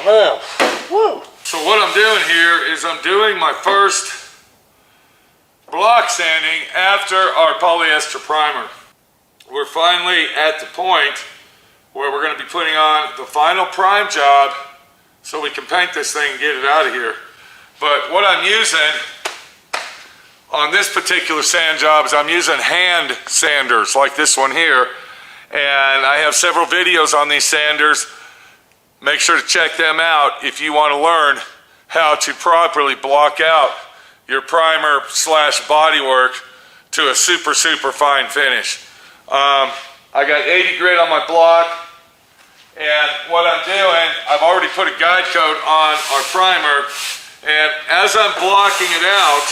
man. Woo. So what I'm doing here is I'm doing my first block sanding after our polyester primer. We're finally at the point where we're going to be putting on the final prime job so we can paint this thing and get it out of here. But what I'm using on this particular sand job is I'm using hand sanders like this one here, and I have several videos on these sanders. Make sure to check them out if you want to learn how to properly block out your primer slash bodywork to a super fine finish. I got 80 grit on my block, and what I'm doing, I've already put a guide coat on our primer, and as I'm blocking it out,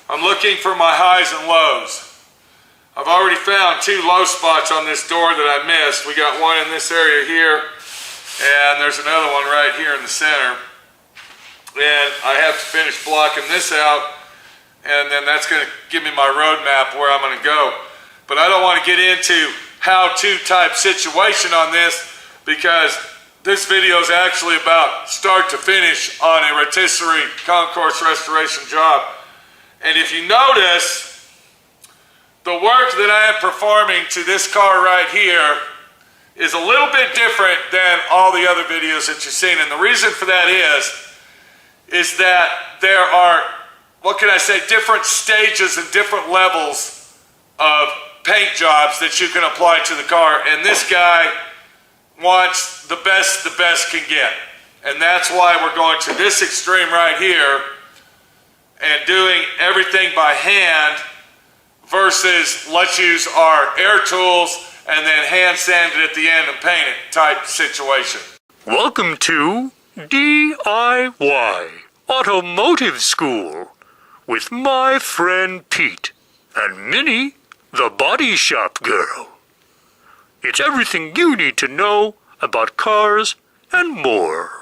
I'm looking for my highs and lows. I've already found 2 low spots on this door that I missed. We got one in this area here, and there's another one right here in the center. And I have to finish blocking this out, and then that's going to give me my roadmap where I'm going to go. But I don't want to get into how-to type situation on this, because this video is actually about start to finish on a rotisserie concourse restoration job. And if you notice, the work that I am performing to this car right here is a little bit different than all the other videos that you've seen. And the reason for that is that there are, what can I say, different stages and different levels of paint jobs that you can apply to the car. And this guy wants the best can get. And that's why we're going to this extreme right here and doing everything by hand versus let's use our air tools and then hand sand it at the end and paint it type situation. Welcome to D.I.Y. Automotive School with my friend Pete and Minnie, the body shop girl. It's everything you need to know about cars and more.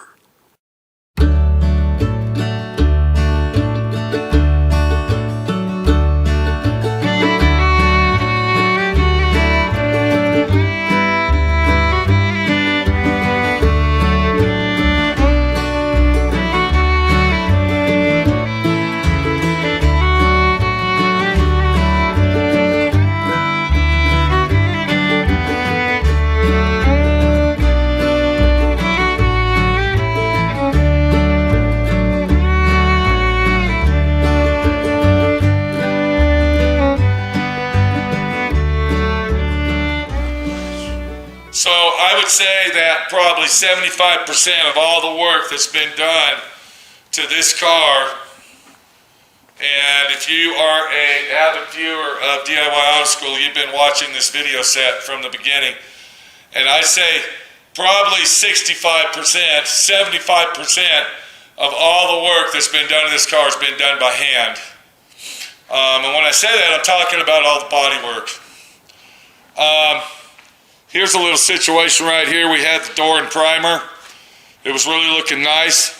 So I would say that probably 75% of all the work that's been done to this car, and if you are an avid viewer of D.I.Y. Auto School, you've been watching this video set from the beginning, and I'd say probably 65%, 75% of all the work that's been done to this car has been done by hand. And when I say that, I'm talking about all the body work. Here's a little situation right here. We had the door and primer. It was really looking nice.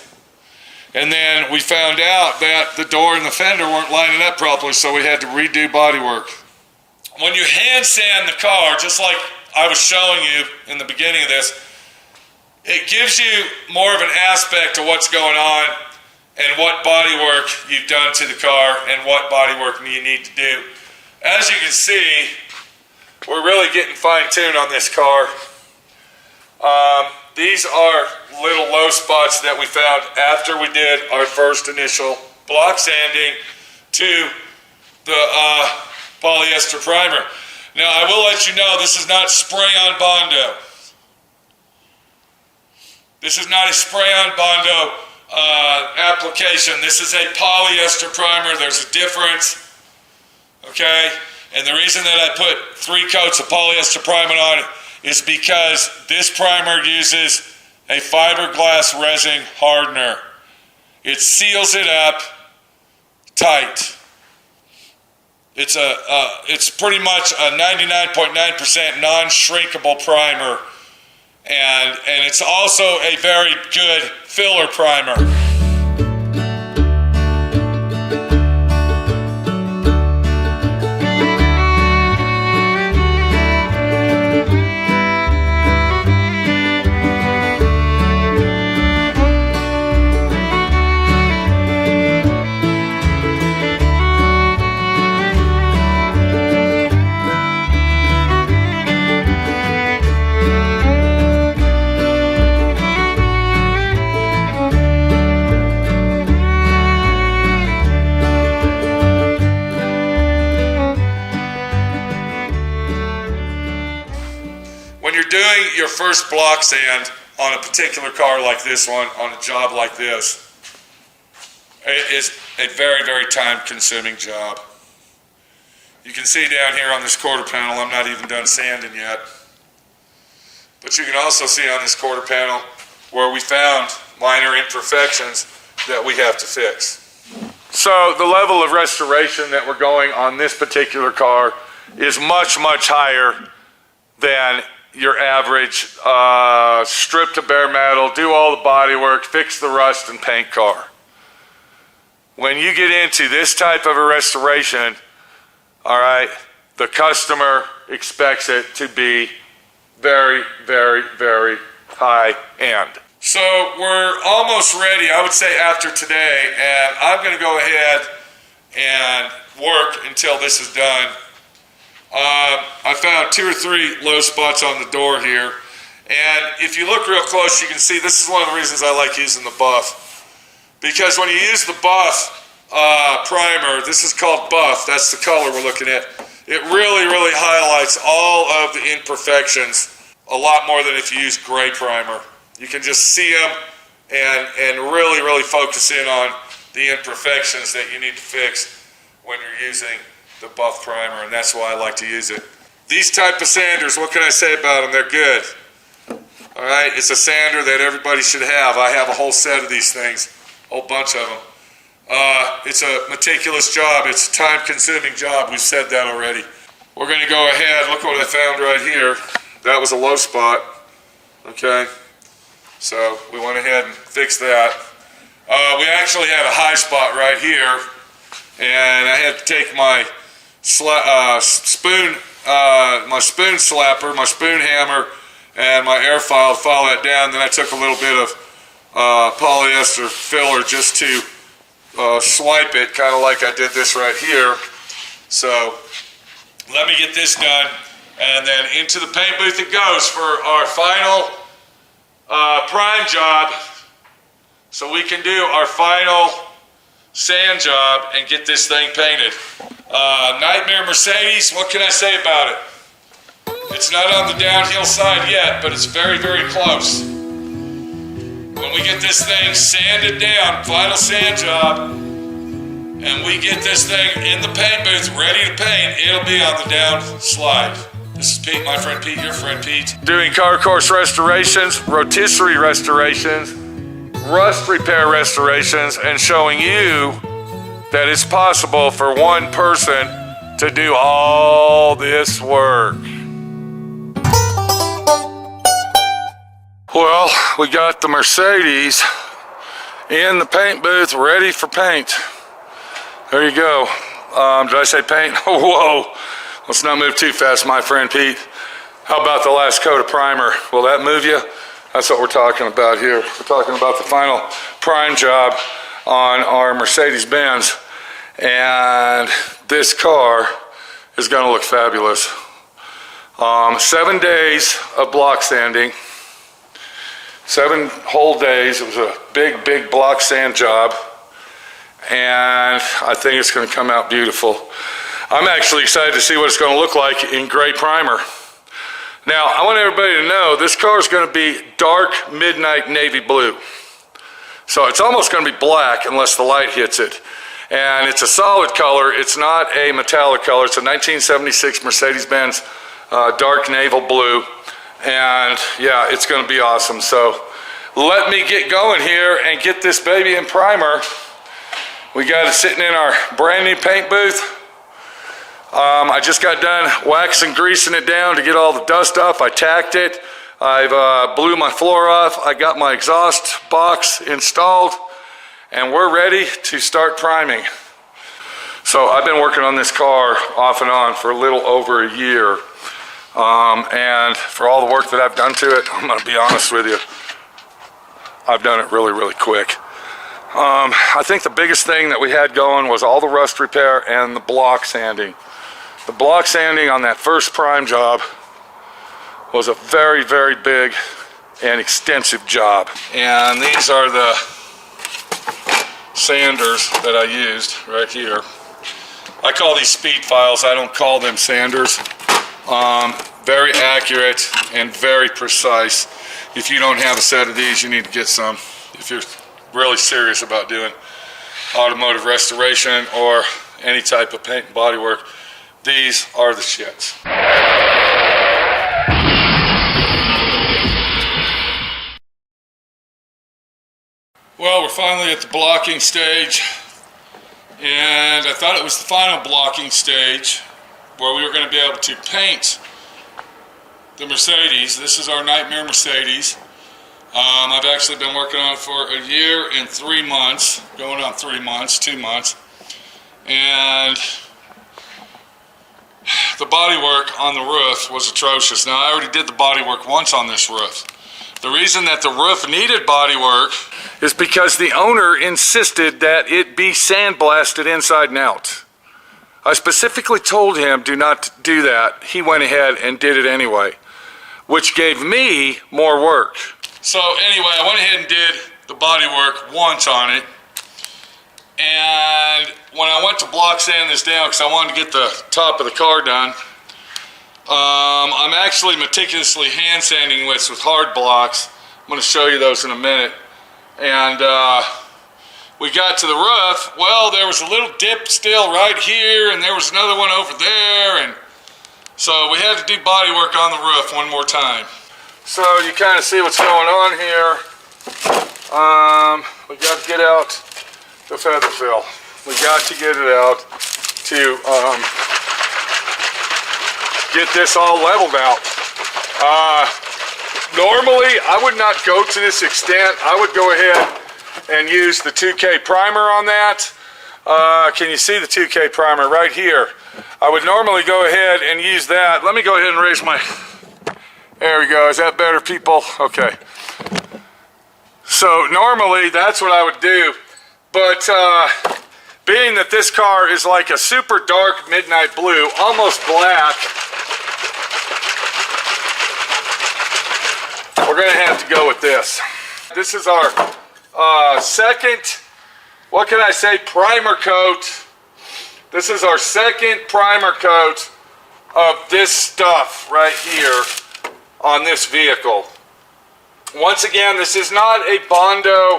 And then we found out that the door and the fender weren't lining up properly, so we had to redo bodywork. When you hand sand the car, just like I was showing you in the beginning of this, it gives you more of an aspect of what's going on and what bodywork you've done to the car and what bodywork you need to do. As you can see, we're really getting fine-tuned on this car. These are little low spots that we found after we did our first initial block sanding to the polyester primer. Now, I will let you know this is not spray-on Bondo. This is not a spray-on Bondo application. This is a polyester primer. There's a difference, okay? And the reason that I put 3 coats of polyester primer on it is because this primer uses a fiberglass resin hardener. It seals it up tight. It's pretty much a 99.9% non-shrinkable primer, and it's also a very good filler primer. doing your first block sand on a particular car like this one, on a job like this, it is a very, very time-consuming job. You can see down here on this quarter panel, I'm not even done sanding yet. But you can also see on this quarter panel where we found minor imperfections that we have to fix. So the level of restoration that we're going on this particular car is much, much higher than your average strip to bare metal, do all the body work, fix the rust and paint car. When you get into this type of a restoration, all right, the customer expects it to be very, very, very high end. So we're almost ready, I would say after today, and I'm going to go ahead and work until this is done. I found 2 or 3 low spots on the door here, and if you look real close, you can see this is one of the reasons I like using the buff. Because when you use the buff primer, this is called buff, that's the color we're looking at, it really, really highlights all of the imperfections a lot more than if you use gray primer. You can just see them and really, really focus in on the imperfections that you need to fix when you're using the buff primer, and that's why I like to use it. These type of sanders, what can I say about them? They're good. All right, it's a sander that everybody should have. I have a whole set of these things, a whole bunch of them. It's a meticulous job. It's a time-consuming job. We've said that already. We're going to go ahead. Look what I found right here. That was a low spot. Okay, so we went ahead and fixed that. We actually had a high spot right here, and I had to take my spoon slapper, my spoon hammer, and my air file to file that down. Then I took a little bit of polyester filler just to swipe it, kind of like I did this right here. So let me get this done, and then into the paint booth it goes for our final prime job, so we can do our final sand job and get this thing painted. Nightmare Mercedes, what can I say about it? It's not on the downhill side yet, but it's very, very close. When we get this thing sanded down, final sand job, and we get this thing in the paint booth ready to paint, it'll be on the down slide. This is Pete, my friend Pete, your friend Pete. Doing car course restorations, rotisserie restorations, rust repair restorations, and showing you that it's possible for one person to do all this work. Well, we got the Mercedes in the paint booth ready for paint. There you go. Did I say paint? Whoa. Let's not move too fast, my friend Pete. How about the last coat of primer? Will that move you? That's what we're talking about here. We're talking about the final prime job on our Mercedes Benz. And this car is going to look fabulous. 7 days of block sanding. 7 whole days. It was a big, big block sand job. And I think it's going to come out beautiful. I'm actually excited to see what it's going to look like in gray primer. Now, I want everybody to know this car is going to be dark midnight navy blue. So it's almost going to be black unless the light hits it. And it's a solid color. It's not a metallic color. It's a 1976 Mercedes Benz dark naval blue. And yeah, it's going to be awesome. So let me get going here and get this baby in primer. We got it sitting in our brand new paint booth. I just got done waxing, greasing it down to get all the dust off. I tacked it. I've blew my floor off. I got my exhaust box installed, and we're ready to start priming. So I've been working on this car off and on for a little over a year. And for all the work that I've done to it, I'm going to be honest with you, I've done it really, really quick. I think the biggest thing that we had going was all the rust repair and the block sanding. The block sanding on that first prime job was a very, very big and extensive job. And these are the sanders that I used right here. I call these speed files. I don't call them sanders. very accurate and very precise. If you don't have a set of these, you need to get some. If you're really serious about doing automotive restoration or any type of paint and body work, these are the shits. Well, we're finally at the blocking stage, and I thought it was the final blocking stage where we were going to be able to paint the Mercedes. This is our Nightmare Mercedes. I've actually been working on it for a year and 3 months, going on 3 months, 2 months, and the bodywork on the roof was atrocious. Now, I already did the bodywork once on this roof. The reason that the roof needed bodywork is because the owner insisted that it be sandblasted inside and out. I specifically told him do not do that. He went ahead and did it anyway, which gave me more work. So anyway, I went ahead and did the bodywork once on it, and when I went to block sand this down because I wanted to get the top of the car done, I'm actually meticulously hand sanding this with hard blocks. I'm going to show you those in a minute. And we got to the roof. Well, there was a little dip still right here, and there was another one over there, and so we had to do body work on the roof one more time. So you kind of see what's going on here. We got to get out the feather fill. We got to get it out to get this all leveled out. Normally, I would not go to this extent. I would go ahead and use the 2K primer on that. Can you see the 2K primer right here? I would normally go ahead and use that. Let me go ahead and raise my... There we go. Is that better, people? Okay. So normally, that's what I would do. But being that this car is like a super dark midnight blue, almost black, we're going to have to go with this. This is our second, what can I say, primer coat. This is our second primer coat of this stuff right here on this vehicle. Once again, this is not a Bondo,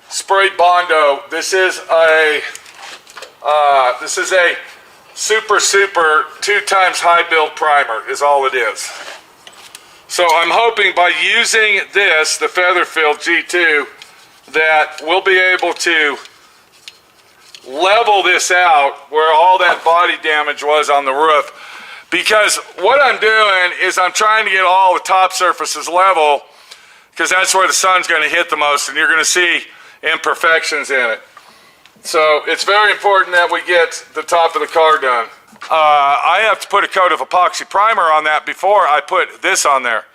spray Bondo. This is a super 2 times high build primer is all it is. So I'm hoping by using this, the Feather Fill G2, that we'll be able to level this out where all that body damage was on the roof. Because what I'm doing is I'm trying to get all the top surfaces level, because that's where the sun's going to hit the most and you're going to see imperfections in it. So it's very important that we get the top of the car done. I have to put a coat of epoxy primer on that before I put this on there.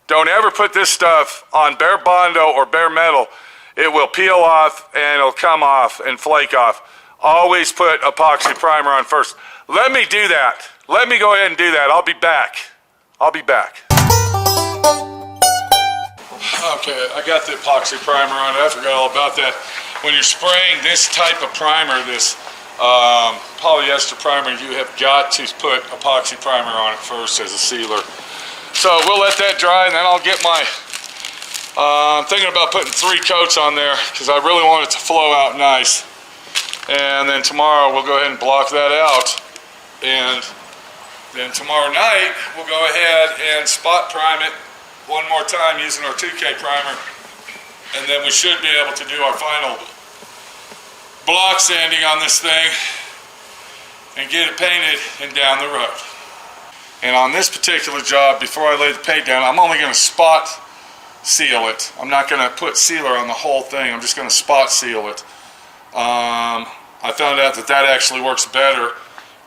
Don't ever put this stuff on bare Bondo or bare metal. It will peel off and it'll come off and flake off. Always put epoxy primer on first. Let me do that. Let me go ahead and do that. I'll be back. Okay, I got the epoxy primer on it. I forgot all about that. When you're spraying this type of primer, this polyester primer, you have got to put epoxy primer on it first as a sealer. So we'll let that dry, and then I'll get my, I'm thinking about putting 3 coats on there because I really want it to flow out nice. And then tomorrow we'll go ahead and block that out. And then tomorrow night we'll go ahead and spot prime it one more time using our 2K primer. And then we should be able to do our final block sanding on this thing and get it painted and down the road. And on this particular job, before I lay the paint down, I'm only going to spot seal it. I'm not going to put sealer on the whole thing. I'm just going to spot seal it. I found out that actually works better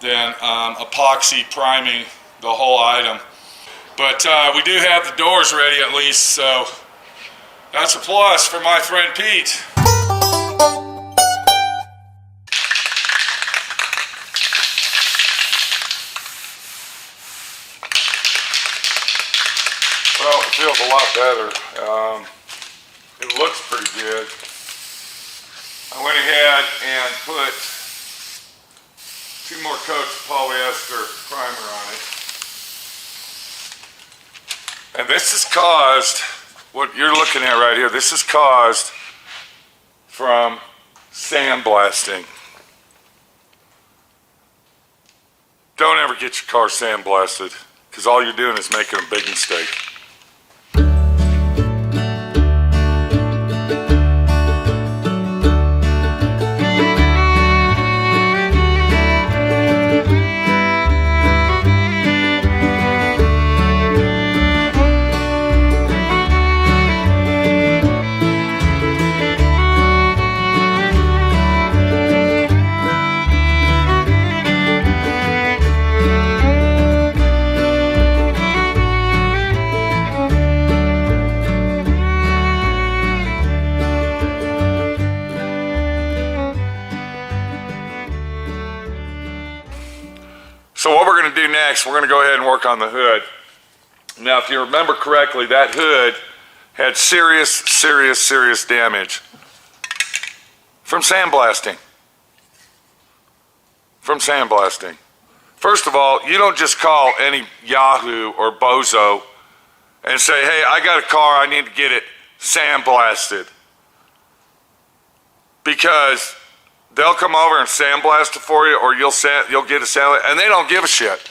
than epoxy priming the whole item. But we do have the doors ready at least, so that's a plus for my friend Pete. Well, it feels a lot better. It looks pretty good. I went ahead and put 2 more coats of polyester primer on it. And this is caused, what you're looking at right here, this is caused from sandblasting. Don't ever get your car sandblasted, because all you're doing is making a big mistake. So what we're going to do next, we're going to go ahead and work on the hood. Now, if you remember correctly, that hood had serious damage from sandblasting. From sandblasting. First of all, you don't just call any Yahoo or Bozo and say, hey, I got a car, I need to get it sandblasted. Because they'll come over and sandblast it for you, or you'll get a sandblast, and they don't give a shit.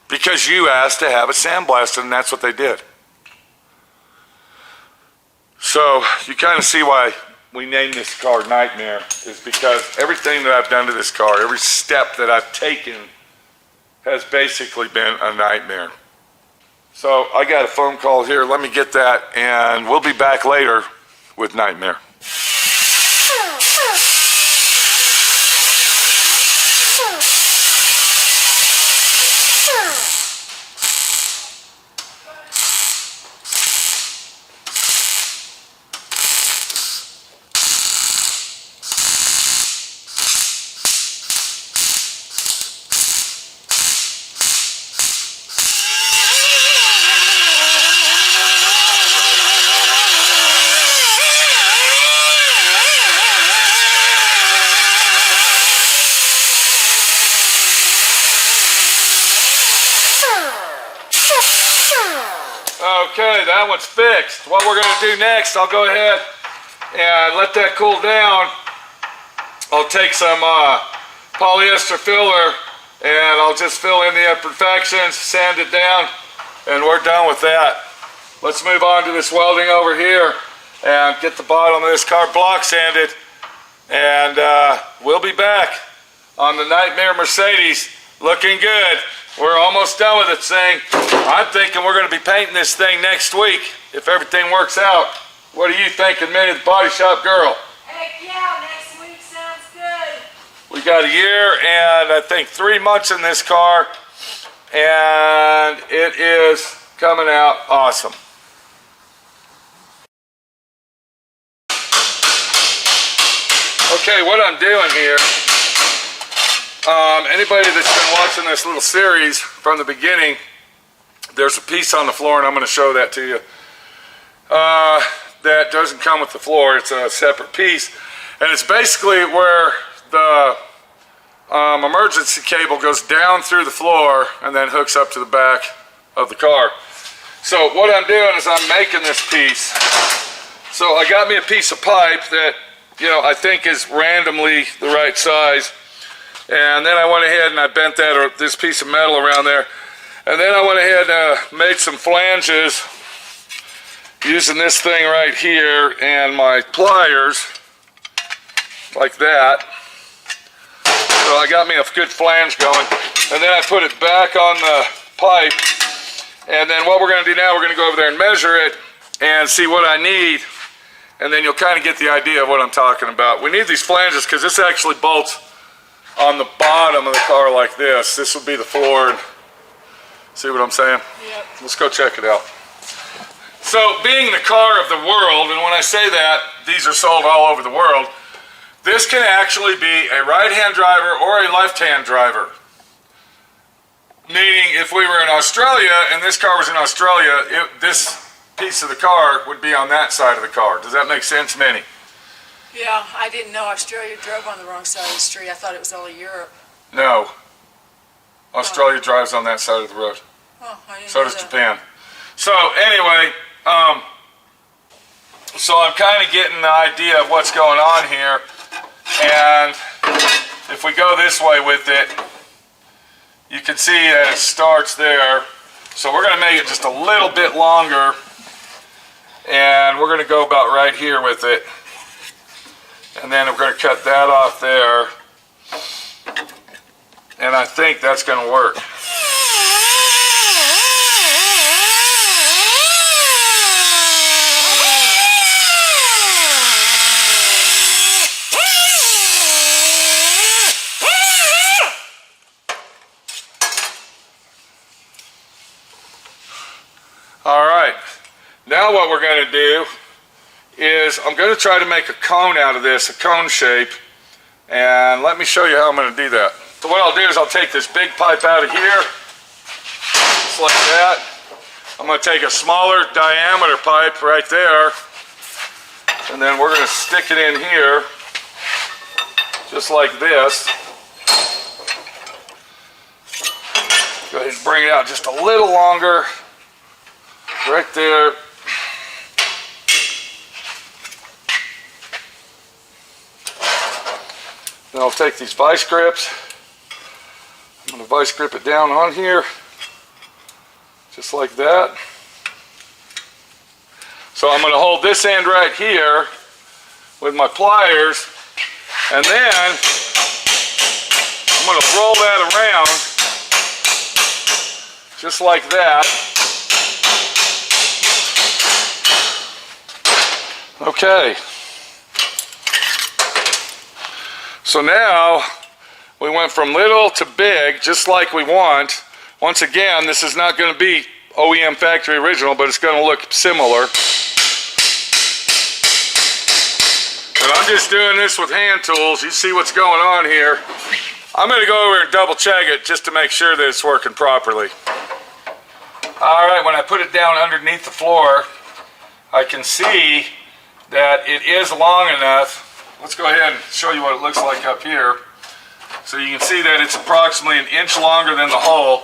Because you asked to have it sandblasted, and that's what they did. So you kind of see why we named this car Nightmare, is because everything that I've done to this car, every step that I've taken, has basically been a nightmare. So I got a phone call here. Let me get that, and we'll be back later with Nightmare. Okay, that one's fixed. What we're going to do next, I'll go ahead and let that cool down. I'll take some polyester filler and I'll just fill in the imperfections, sand it down, and we're done with that. Let's move on to this welding over here and get the bottom of this car block sanded, and we'll be back on the Nightmare Mercedes. Looking good. We're almost done with this thing. I'm thinking we're going to be painting this thing next week if everything works out. What are you thinking, Minnie, the body shop girl? Heck yeah, next week sounds good. We got a year and I think 3 months in this car, and it is coming out awesome. Okay, what I'm doing here, anybody that's been watching this little series from the beginning, there's a piece on the floor, and I'm going to show that to you, that doesn't come with the floor. It's a separate piece, and it's basically where the emergency cable goes down through the floor and then hooks up to the back of the car. So what I'm doing is I'm making this piece. So I got me a piece of pipe that, you know, I think is randomly the right size. And then I went ahead and I bent that, or this piece of metal around there. And then I went ahead and made some flanges using this thing right here and my pliers, like that. So I got me a good flange going. And then I put it back on the pipe. And then what we're going to do now, we're going to go over there and measure it and see what I need. And then you'll kind of get the idea of what I'm talking about. We need these flanges because this actually bolts on the bottom of the car like this. This will be the floor. And see what I'm saying? Yep. Let's go check it out. So, being the car of the world, and when I say that, these are sold all over the world, this can actually be a right-hand driver or a left-hand driver. Meaning, if we were in Australia and this car was in Australia, this piece of the car would be on that side of the car. Does that make sense, Minnie? Yeah, I didn't know Australia drove on the wrong side of the street. I thought it was all Europe. No. Australia drives on that side of the road. Oh, I didn't So know does that. Japan. So anyway, so I'm kind of getting the idea of what's going on here, and if we go this way with it, you can see that it starts there. So we're going to make it just a little bit longer, and we're going to go about right here with it, and then we're going to cut that off there, and I think that's going to work. Alright, now what we're going to do is I'm going to try to make a cone out of this, a cone shape, and let me show you how I'm going to do that. So what I'll do is I'll take this big pipe out of here, just like that. I'm going to take a smaller diameter pipe right there, and then we're going to stick it in here, just like this. Go ahead and bring it out just a little longer. Right there. Then I'll take these vice grips. I'm going to vice grip it down on here, just like that. So I'm going to hold this end right here with my pliers, and then I'm going to roll that around, just like that. Okay, so now we went from little to big, just like we want. Once again, this is not going to be OEM factory original, but it's going to look similar. And I'm just doing this with hand tools. You see what's going on here. I'm going to go over and double check it just to make sure that it's working properly. Alright, when I put it down underneath the floor, I can see that it is long enough. Let's go ahead and show you what it looks like up here. So you can see that it's approximately 1 inch longer than the hole.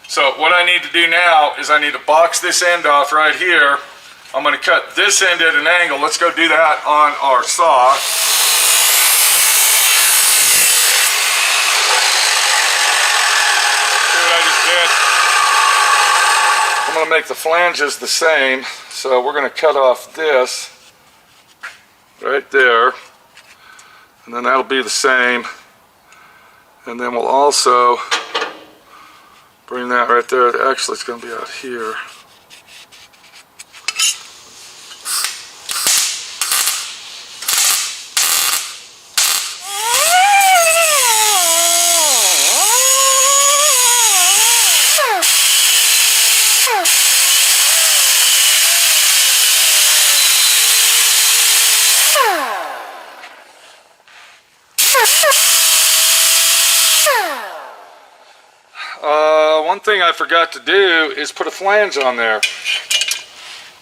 So what I need to do now is I need to box this end off right here. I'm going to cut this end at an angle. Let's go do that on our saw. See what I just did? I'm going to make the flanges the same. So we're going to cut off this right there, and then that'll be the same, and then we'll also bring that right there. Actually, it's going to be out here. One thing I forgot to do is put a flange on there.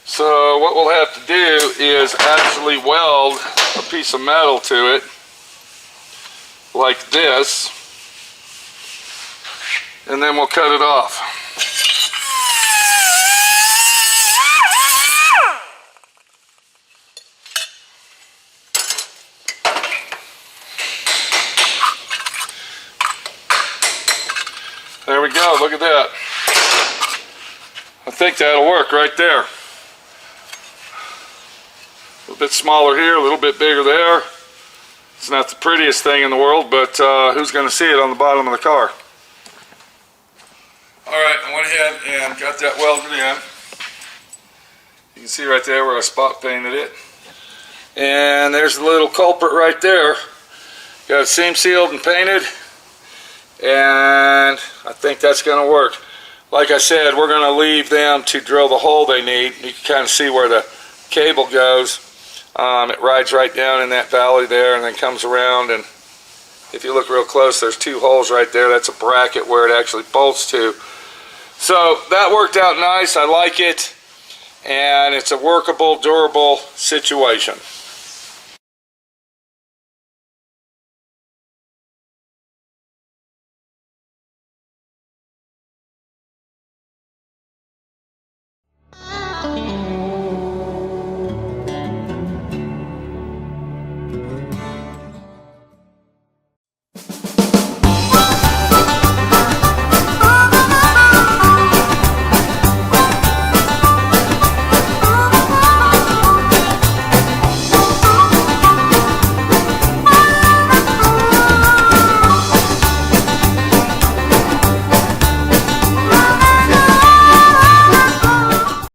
So what we'll have to do is actually weld a piece of metal to it, like this, and then we'll cut it off. There we go, look at that. I think that'll work right there. A little bit smaller here, a little bit bigger there. It's not the prettiest thing in the world, but who's going to see it on the bottom of the car? Alright, I went ahead and got that welded in. You can see right there where I spot painted it. And there's the little culprit right there. Got it seam sealed and painted. And I think that's going to work. Like I said, we're going to leave them to drill the hole they need. You can kind of see where the cable goes. It rides right down in that valley there and then comes around, and if you look real close, there's 2 holes right there. That's a bracket where it actually bolts to. So that worked out nice. I like it, and it's a workable, durable situation.